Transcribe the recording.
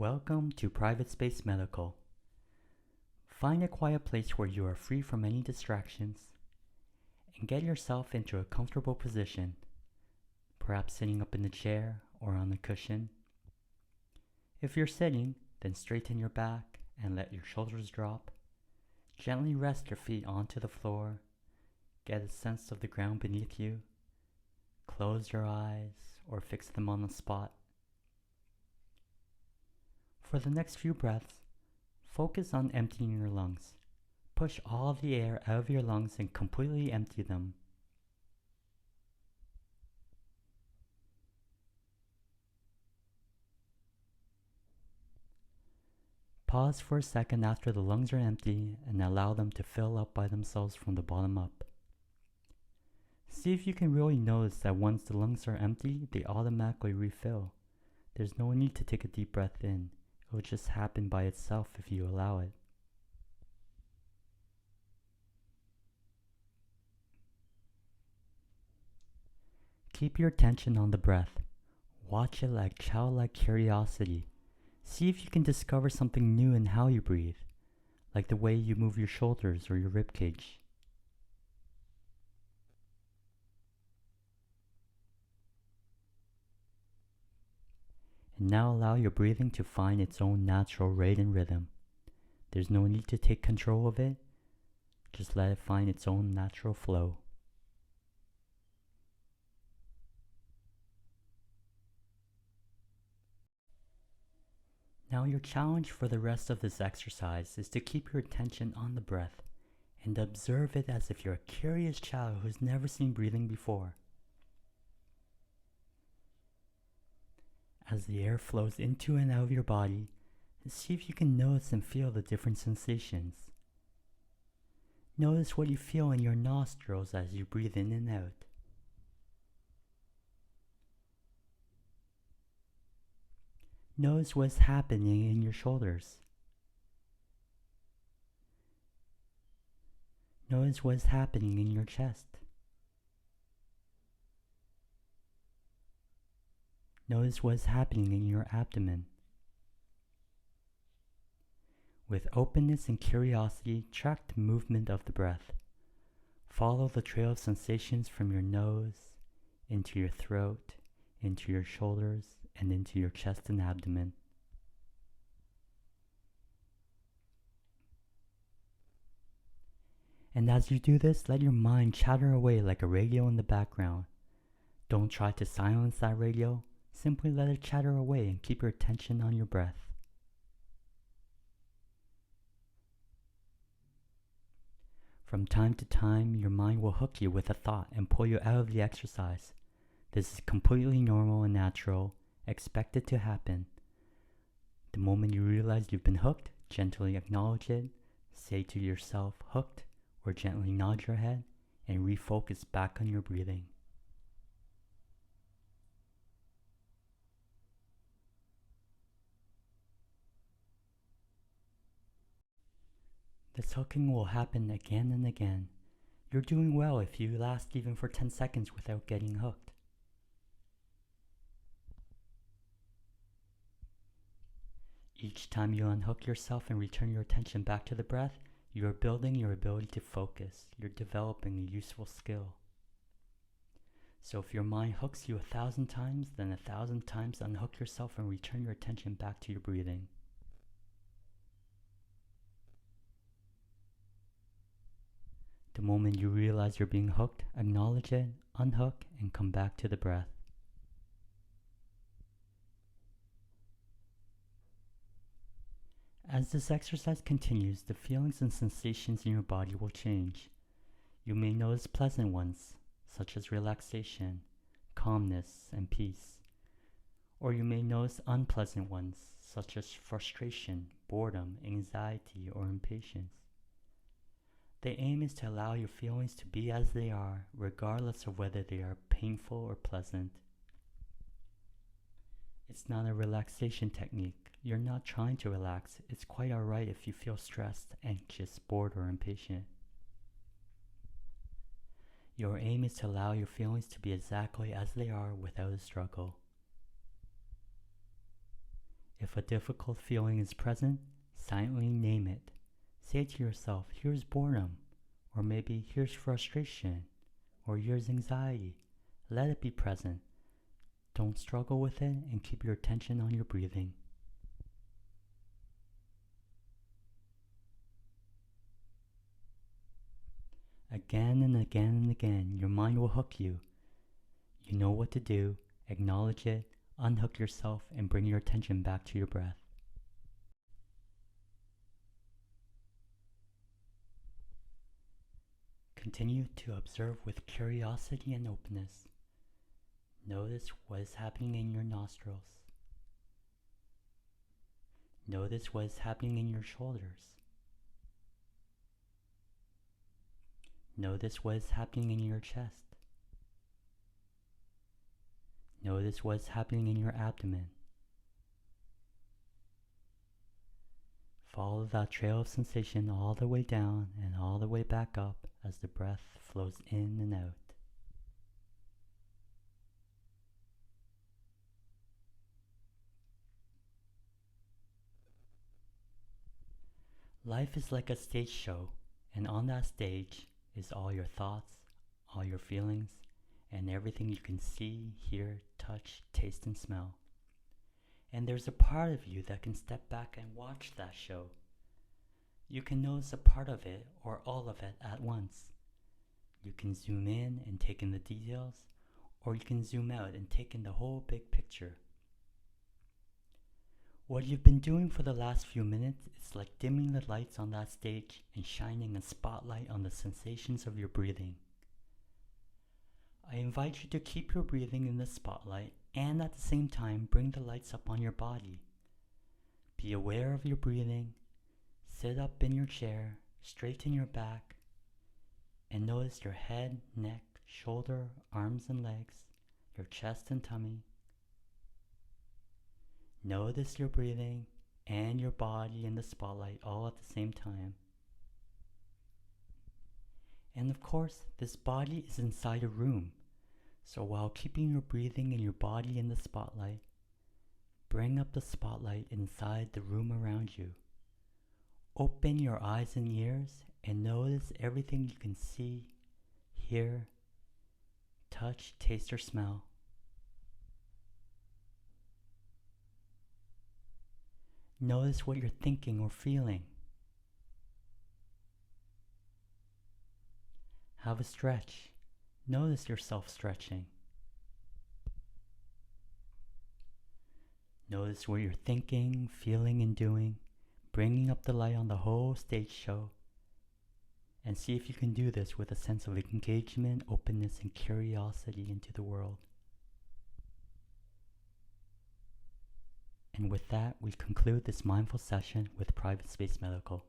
Welcome to Private Space Medical. Find a quiet place where you are free from any distractions and get yourself into a comfortable position, perhaps sitting up in the chair or on the cushion. If you're sitting, then straighten your back and let your shoulders drop. Gently rest your feet onto the floor. Get a sense of the ground beneath you. Close your eyes or fix them on the spot. For the next few breaths, focus on emptying your lungs. Push all the air out of your lungs and completely empty them. Pause for a second after the lungs are empty and allow them to fill up by themselves from the bottom up. See if you can really notice that once the lungs are empty, they automatically refill. There's no need to take a deep breath in. It will just happen by itself if you allow it. Keep your attention on the breath. Watch it like childlike curiosity. See if you can discover something new in how you breathe, like the way you move your shoulders or your ribcage. And now allow your breathing to find its own natural rate and rhythm. There's no need to take control of it. Just let it find its own natural flow. Now your challenge for the rest of this exercise is to keep your attention on the breath and observe it as if you're a curious child who's never seen breathing before. As the air flows into and out of your body, see if you can notice and feel the different sensations. Notice what you feel in your nostrils as you breathe in and out. Notice what's happening in your shoulders. Notice what's happening in your chest. Notice what's happening in your abdomen. With openness and curiosity, track the movement of the breath. Follow the trail of sensations from your nose, into your throat, into your shoulders, and into your chest and abdomen. And as you do this, let your mind chatter away like a radio in the background. Don't try to silence that radio. Simply let it chatter away and keep your attention on your breath. From time to time, your mind will hook you with a thought and pull you out of the exercise. This is completely normal and natural, expected to happen. The moment you realize you've been hooked, gently acknowledge it, say to yourself, hooked, or gently nod your head, and refocus back on your breathing. This hooking will happen again and again. You're doing well if you last even for 10 seconds without getting hooked. Each time you unhook yourself and return your attention back to the breath, you are building your ability to focus. You're developing a useful skill. So if your mind hooks you 1,000 times, then 1,000 times unhook yourself and return your attention back to your breathing. The moment you realize you're being hooked, acknowledge it, unhook, and come back to the breath. As this exercise continues, the feelings and sensations in your body will change. You may notice pleasant ones, such as relaxation, calmness, and peace. Or you may notice unpleasant ones, such as frustration, boredom, anxiety, or impatience. The aim is to allow your feelings to be as they are, regardless of whether they are painful or pleasant. It's not a relaxation technique. You're not trying to relax. It's quite alright if you feel stressed, anxious, bored, or impatient. Your aim is to allow your feelings to be exactly as they are without a struggle. If a difficult feeling is present, silently name it. Say to yourself, here's boredom, or maybe here's frustration, or here's anxiety. Let it be present. Don't struggle with it and keep your attention on your breathing. Again and again and again, your mind will hook you. You know what to do, acknowledge it, unhook yourself, and bring your attention back to your breath. Continue to observe with curiosity and openness. Notice what is happening in your nostrils. Notice what is happening in your shoulders. Notice what is happening in your chest. Notice what is happening in your abdomen. Follow that trail of sensation all the way down and all the way back up as the breath flows in and out. Life is like a stage show, and on that stage is all your thoughts, all your feelings, and everything you can see, hear, touch, taste, and smell. And there's a part of you that can step back and watch that show. You can notice a part of it or all of it at once. You can zoom in and take in the details, or you can zoom out and take in the whole big picture. What you've been doing for the last few minutes is like dimming the lights on that stage and shining a spotlight on the sensations of your breathing. I invite you to keep your breathing in the spotlight and at the same time bring the lights up on your body. Be aware of your breathing, sit up in your chair, straighten your back, and notice your head, neck, shoulder, arms and legs, your chest and tummy. Notice your breathing and your body in the spotlight all at the same time. And of course, this body is inside a room, so while keeping your breathing and your body in the spotlight, bring up the spotlight inside the room around you. Open your eyes and ears and notice everything you can see, hear, touch, taste, or smell. Notice what you're thinking or feeling. Have a stretch. Notice yourself stretching. Notice what you're thinking, feeling, and doing, bringing up the light on the whole stage show. And see if you can do this with a sense of engagement, openness, and curiosity into the world. And with that, we conclude this mindful session with Private Space Medical.